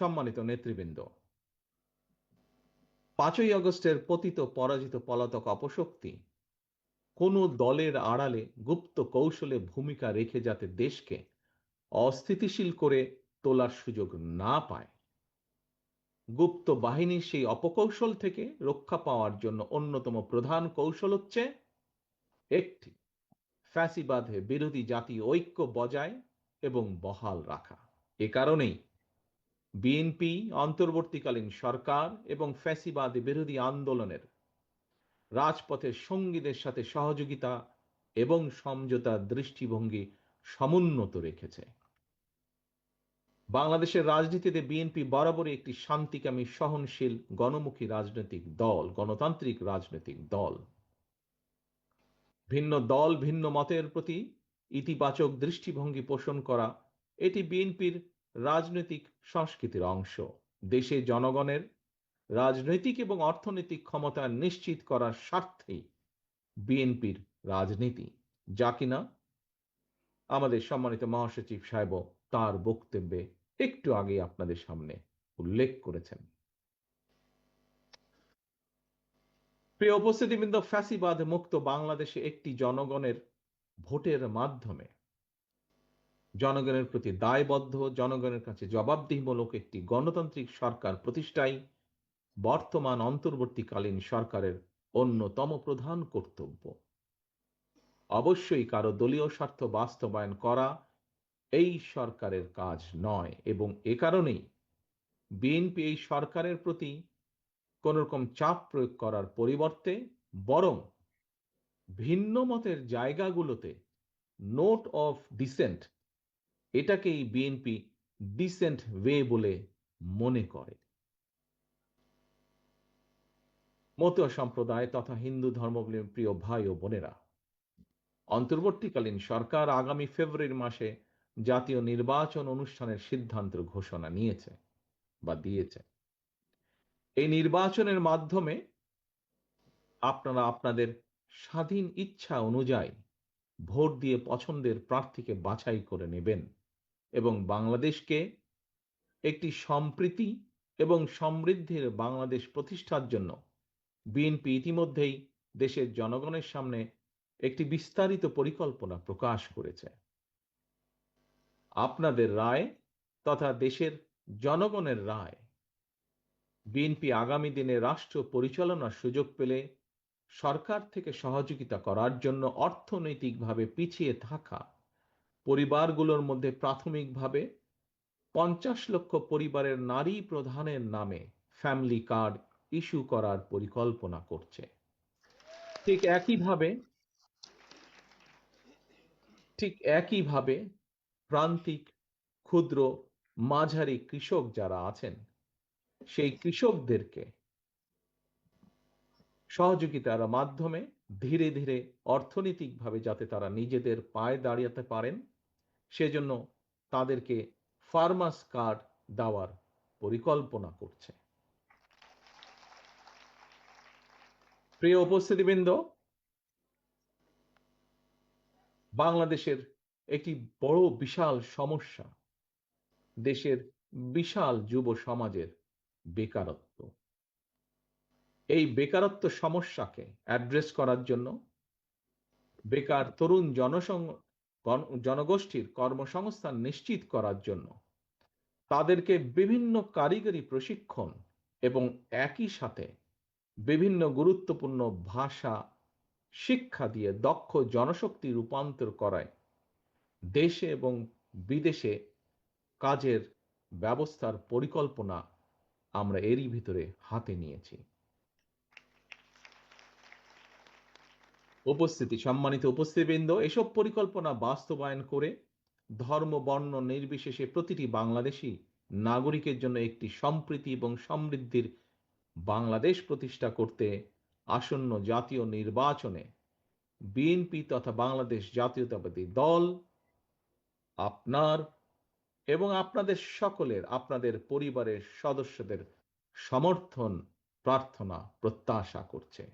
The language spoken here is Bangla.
সম্মানিত নেতৃবৃন্দ, 5ই আগস্টের পতিত পরাজিত পলাতক অপশক্তি কোন দলের আড়ালে গুপ্ত কৌশলে ভূমিকা রেখে যাতে দেশকে অস্থিতিশীল করে তোলার সুযোগ না পায়, গুপ্ত বাহিনীর সেই অপকৌশল থেকে রক্ষা পাওয়ার জন্য অন্যতম প্রধান কৌশল হচ্ছে একটি, ফ্যাসিবাদ বিরোধী জাতীয় ঐক্য বজায় এবং বহাল রাখা। এ কারণেই বিএনপি অন্তর্বর্তীকালীন সরকার এবং ফ্যাসিবাদ বিরোধী আন্দোলনের রাজপথের সঙ্গীদের সাথে সহযোগিতা এবং সমঝোতার দৃষ্টিভঙ্গি সমুন্নত রেখেছে। বাংলাদেশের রাজনীতিতে বিএনপি বরাবরই একটি শান্তিকামী, সহনশীল, গণমুখী রাজনৈতিক দল, গণতান্ত্রিক রাজনৈতিক দল। ভিন্ন দল, ভিন্ন মতের প্রতি ইতিবাচক দৃষ্টিভঙ্গি পোষণ করা এটি বিএনপির রাজনৈতিক সংস্কৃতির অংশ। দেশে জনগণের রাজনৈতিক এবং অর্থনৈতিক ক্ষমতা নিশ্চিত করার স্বার্থেই বিএনপির রাজনীতি, যা কিনা আমাদের সম্মানিত মহাসচিব সাহেব তার বক্তব্যে একটু আগে আপনাদের সামনে উল্লেখ করেছেন। প্রিয় উপস্থিতিবৃন্দ, ফ্যাসিবাদ মুক্ত বাংলাদেশে একটি জনগণের ভোটের মাধ্যমে জনগণের প্রতি দায়বদ্ধ, জনগণের কাছে জবাবদিহিমূলক একটি গণতান্ত্রিক সরকার প্রতিষ্ঠাই বর্তমান অন্তর্বর্তীকালীন সরকারের অন্যতম প্রধান কর্তব্য। অবশ্যই কারো দলীয় স্বার্থ বাস্তবায়ন করা এই সরকারের কাজ নয়, এবং এ কারণেই বিএনপি এই সরকারের প্রতি কোন রকম চাপ প্রয়োগ করার পরিবর্তে বরং ভিন্ন মতের জায়গাগুলোতে নোট অফ ডিসেন্ট, এটাকেই বিএনপি ডিসেন্ট ওয়ে বলে মনে করে। মতুয়া সম্প্রদায় তথা হিন্দু ধর্মাবলম্বী প্রিয় ভাই ও বোনেরা, অন্তর্বর্তীকালীন সরকার আগামী ফেব্রুয়ারি মাসে জাতীয় নির্বাচন অনুষ্ঠানের সিদ্ধান্তের ঘোষণা নিয়েছে বা দিয়েছে। এই নির্বাচনের মাধ্যমে আপনারা আপনাদের স্বাধীন ইচ্ছা অনুযায়ী ভোট দিয়ে পছন্দের প্রার্থীকে বাছাই করে নেবেন এবং বাংলাদেশকে একটি সম্প্রীতি এবং সমৃদ্ধির বাংলাদেশ প্রতিষ্ঠার জন্য বিএনপি ইতিমধ্যেই দেশের জনগণের সামনে একটি বিস্তারিত পরিকল্পনা প্রকাশ করেছে। আপনাদের রায় তথা দেশের জনগণের রায় বিএনপি আগামী দিনে রাষ্ট্র পরিচালনার সুযোগ পেলে সরকার থেকে সহযোগিতা করার জন্য অর্থনৈতিকভাবে পিছিয়ে থাকা পরিবারগুলোর মধ্যে প্রাথমিকভাবে 50 লক্ষ পরিবারের নারী প্রধানের নামে ফ্যামিলি কার্ড ইস্যু করার পরিকল্পনা করছে। ঠিক একইভাবে প্রান্তিক, ক্ষুদ্র, মাঝারি কৃষক যারা আছেন সেই কৃষকদেরকে সহযোগিতার মাধ্যমে ধীরে ধীরে অর্থনৈতিকভাবে যাতে তারা নিজেদের পায়ে দাঁড়াতে পারেন, সেজন্য তাদেরকে ফার্মার্স কার্ড দেওয়ার পরিকল্পনা করছে। প্রিয় উপস্থিতিবৃন্দ, বাংলাদেশের একটি বড় বিশাল সমস্যা দেশের বিশাল যুব সমাজের বেকারত্ব। এই বেকারত্ব সমস্যাকে অ্যাড্রেস করার জন্য বেকার তরুণ জনগোষ্ঠীর কর্মসংস্থান নিশ্চিত করার জন্য তাদেরকে বিভিন্ন কারিগরি প্রশিক্ষণ এবং একই সাথে বিভিন্ন গুরুত্বপূর্ণ ভাষা শিক্ষা দিয়ে দক্ষ জনশক্তি রূপান্তর করায় দেশে এবং বিদেশে কাজের ব্যবস্থার পরিকল্পনা আমরা এরই ভিতরে হাতে নিয়েছি। সম্মানিত উপস্থিতিবৃন্দ, এসব পরিকল্পনা বাস্তবায়ন করে ধর্ম, বর্ণ নির্বিশেষে প্রতিটি বাংলাদেশী নাগরিকের জন্য একটি সম্প্রীতি এবং সমৃদ্ধির বাংলাদেশ প্রতিষ্ঠা করতে আসন্ন জাতীয় নির্বাচনে বিএনপি তথা বাংলাদেশ জাতীয়তাবাদী দল আপনার এবং আপনাদের সকলের, আপনাদের পরিবারের সদস্যদের সমর্থন প্রার্থনা প্রত্যাশা করছে।